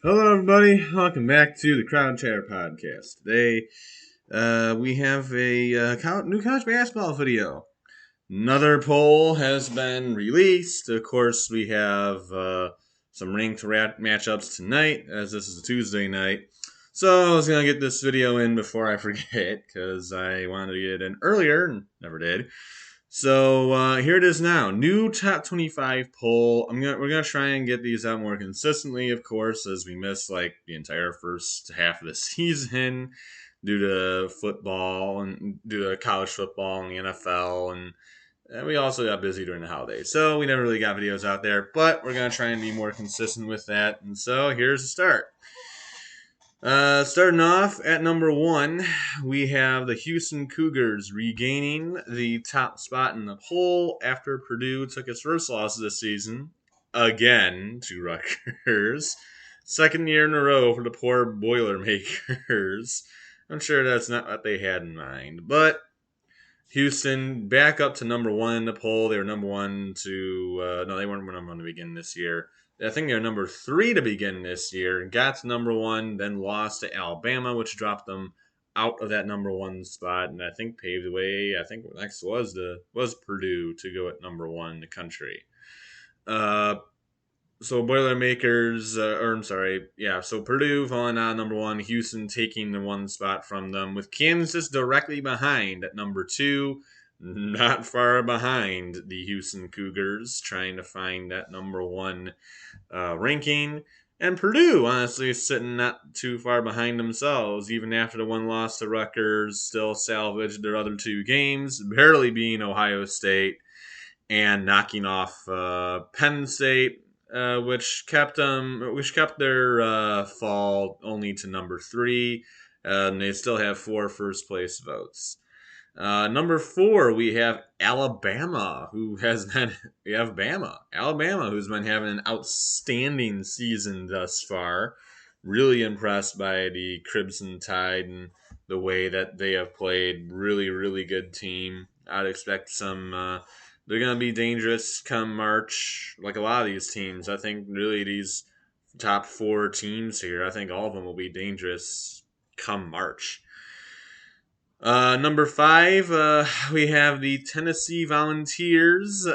Hello, everybody. Welcome back to the Crowd Chatter Podcast. Today, we have a new college basketball video. Another poll has been released. Of course, we have some ranked matchups tonight, as this is a Tuesday night. So I was gonna get this video in before I forget, because I wanted to get it in earlier and never did. So here it is now. New top 25 poll. We're gonna try and get these out more consistently, of course, as we missed like the entire first half of the season due to football and due to college football and the NFL, and we also got busy during the holidays, so we never really got videos out there. But we're gonna try and be more consistent with that. And so here's the start. Starting off at number one, we have the Houston Cougars regaining the top spot in the poll after Purdue took its first loss of the season, again to Rutgers. Second year in a row for the poor Boilermakers. I'm sure that's not what they had in mind, but Houston back up to number one in the poll. They were number one to no, they weren't number one to begin this year. I think they were number three to begin this year. Got to number one, then lost to Alabama, which dropped them out of that number one spot, and I think paved the way. I think next was Purdue to go at number one in the country. Uh, so Boilermakers, or I'm sorry, yeah. So Purdue falling out number one, Houston taking the one spot from them, with Kansas directly behind at number two, not far behind the Houston Cougars, trying to find that number one ranking. And Purdue, honestly, sitting not too far behind themselves, even after the one loss to Rutgers, still salvaged their other two games, barely beating Ohio State and knocking off Penn State, which kept their fall only to number three, and they still have four first place votes. Number four, we have Alabama, who has been we have Alabama, who's been having an outstanding season thus far. Really impressed by the Crimson Tide and the way that they have played. Really, really good team. I'd expect some. They're gonna be dangerous come March, like a lot of these teams. I think really these top four teams here. I think all of them will be dangerous come March. Number five, we have the Tennessee Volunteers.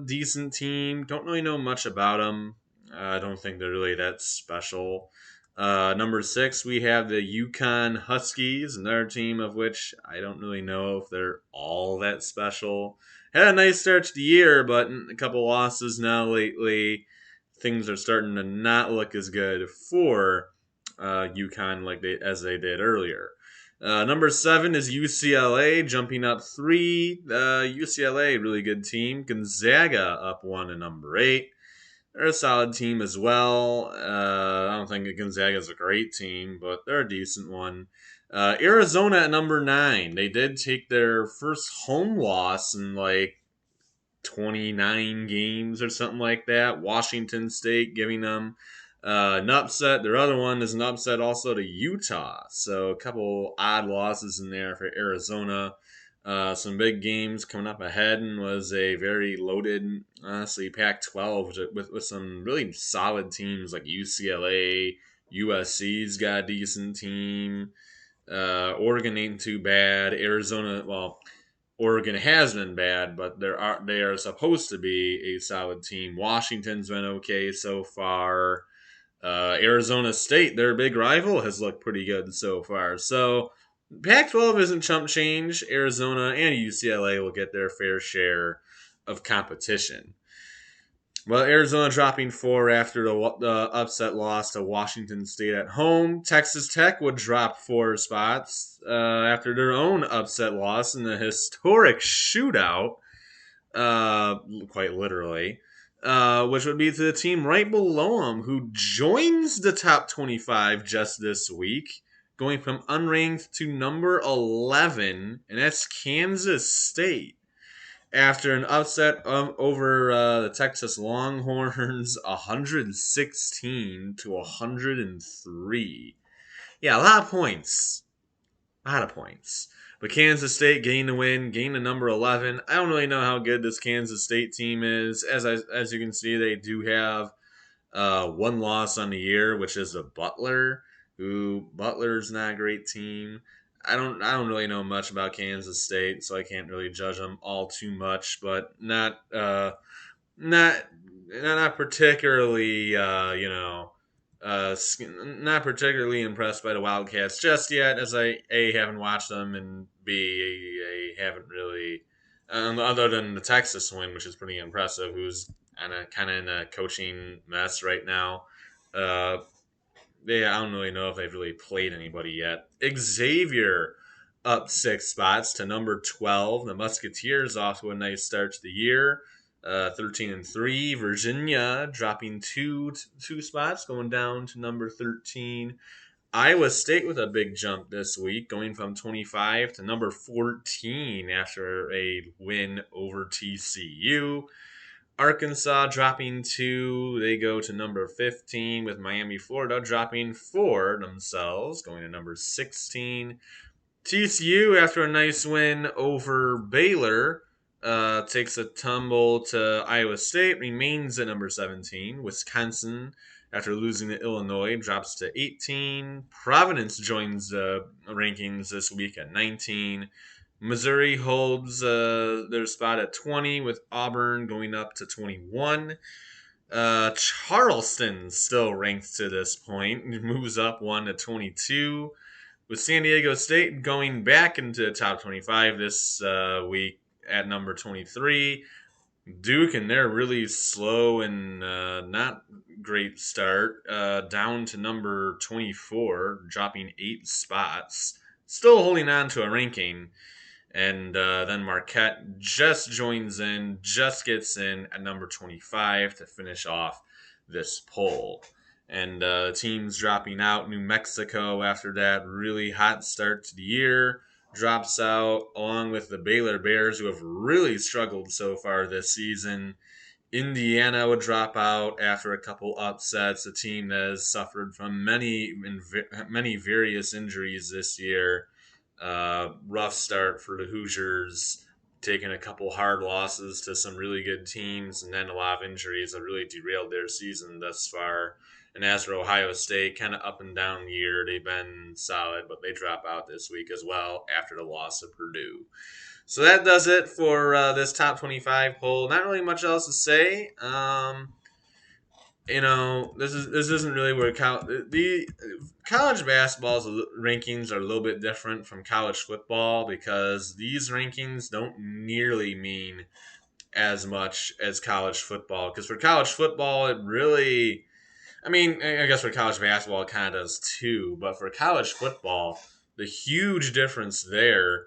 Decent team. Don't really know much about them. I don't think they're really that special. Number six, we have the Yukon Huskies, another team of which I don't really know if they're all that special. Had a nice start to the year, but a couple losses now lately. Things are starting to not look as good for Yukon as they did earlier. Number seven is UCLA, jumping up three. UCLA, really good team. Gonzaga up one at number eight. They're a solid team as well. I don't think Gonzaga is a great team, but they're a decent one. Arizona at number nine. They did take their first home loss in like 29 games or something like that. Washington State giving them an upset. Their other one is an upset also to Utah. So a couple odd losses in there for Arizona. Some big games coming up ahead, and was a very loaded, honestly, Pac-12 with some really solid teams like UCLA, USC's got a decent team. Oregon ain't too bad. Arizona, well, Oregon has been bad, but they are supposed to be a solid team. Washington's been okay so far. Arizona State, their big rival, has looked pretty good so far. So Pac-12 isn't chump change. Arizona and UCLA will get their fair share of competition. Well, Arizona dropping four after the upset loss to Washington State at home. Texas Tech would drop four spots after their own upset loss in the historic shootout, quite literally, which would be to the team right below them, who joins the top 25 just this week, going from unranked to number 11, and that's Kansas State after an upset over the Texas Longhorns 116 to 103. Yeah, a lot of points. A lot of points. But Kansas State gained the win, gained the number 11. I don't really know how good this Kansas State team is. As you can see, they do have One loss on the year, which is the Butler, who Butler's not a great team. I don't really know much about Kansas State, so I can't really judge them all too much, but not not particularly not particularly impressed by the Wildcats just yet, as I a haven't watched them and b I haven't really other than the Texas win, which is pretty impressive. Who's kind of in a coaching mess right now. Uh, I don't really know if they've really played anybody yet. Xavier up 6 spots to number 12. The Musketeers off to a nice start to the year, 13-3. Virginia dropping two spots, going down to number 13. Iowa State with a big jump this week, going from 25 to number 14 after a win over TCU. Arkansas dropping 2. They go to number 15 with Miami, Florida dropping 4 themselves, going to number 16. TCU, after a nice win over Baylor, takes a tumble to Iowa State, remains at number 17. Wisconsin, after losing to Illinois, drops to 18. Providence joins the rankings this week at 19. Missouri holds their spot at 20, with Auburn going up to 21. Charleston still ranked to this point, moves up 1 to 22, with San Diego State going back into the top 25 this week at number 23. Duke and their really slow and not great start, down to number 24, dropping 8 spots, still holding on to a ranking. And then Marquette just joins in, just gets in at number 25 to finish off this poll. And teams dropping out. New Mexico, after that really hot start to the year, drops out, along with the Baylor Bears, who have really struggled so far this season. Indiana would drop out after a couple upsets, a team that has suffered from many various injuries this year. Rough start for the Hoosiers, taking a couple hard losses to some really good teams, and then a lot of injuries that really derailed their season thus far. And as for Ohio State, kind of up and down the year, they've been solid, but they drop out this week as well after the loss of Purdue. So that does it for this top 25 poll. Not really much else to say. This isn't really where the college basketball's rankings are a little bit different from college football, because these rankings don't nearly mean as much as college football. Because for college football, it really, I guess for college basketball, it kind of does too. But for college football, the huge difference there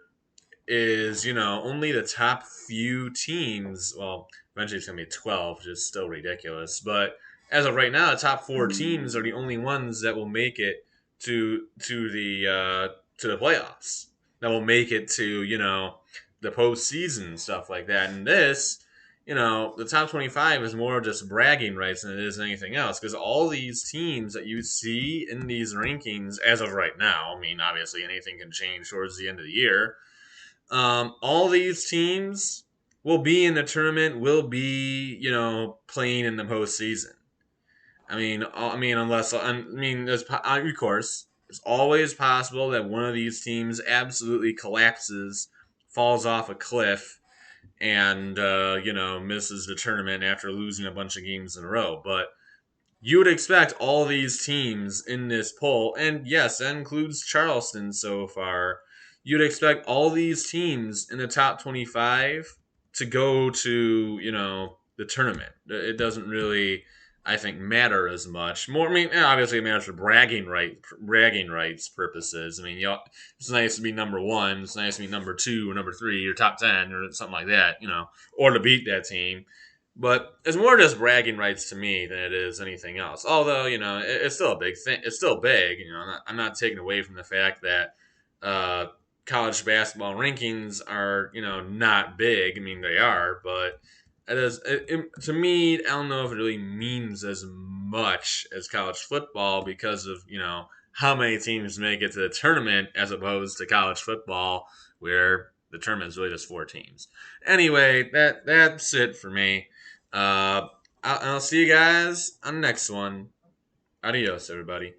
is, only the top few teams. Well, eventually it's going to be 12, which is still ridiculous. But as of right now, the top 4 teams are the only ones that will make it to the playoffs. That will make it to the postseason, stuff like that. And this, the top 25 is more just bragging rights than it is anything else, because all these teams that you see in these rankings as of right now, obviously anything can change towards the end of the year. All these teams will be in the tournament, will be, playing in the postseason. Of course, it's always possible that one of these teams absolutely collapses, falls off a cliff, and, misses the tournament after losing a bunch of games in a row. But you would expect all these teams in this poll, and yes, that includes Charleston so far. You'd expect all these teams in the top 25 to go to, the tournament. It doesn't really, I think, matter as much. Obviously it matters for bragging rights purposes. It's nice to be number 1. It's nice to be number 2 or number 3 or top 10 or something like that, or to beat that team. But it's more just bragging rights to me than it is anything else. Although, it's still a big thing. It's still big. I'm not taking away from the fact that college basketball rankings are, not big. They are, but to me, I don't know if it really means as much as college football, because of, how many teams make it to the tournament, as opposed to college football, where the tournament is really just 4 teams. Anyway, that's it for me. I'll see you guys on the next one. Adios, everybody.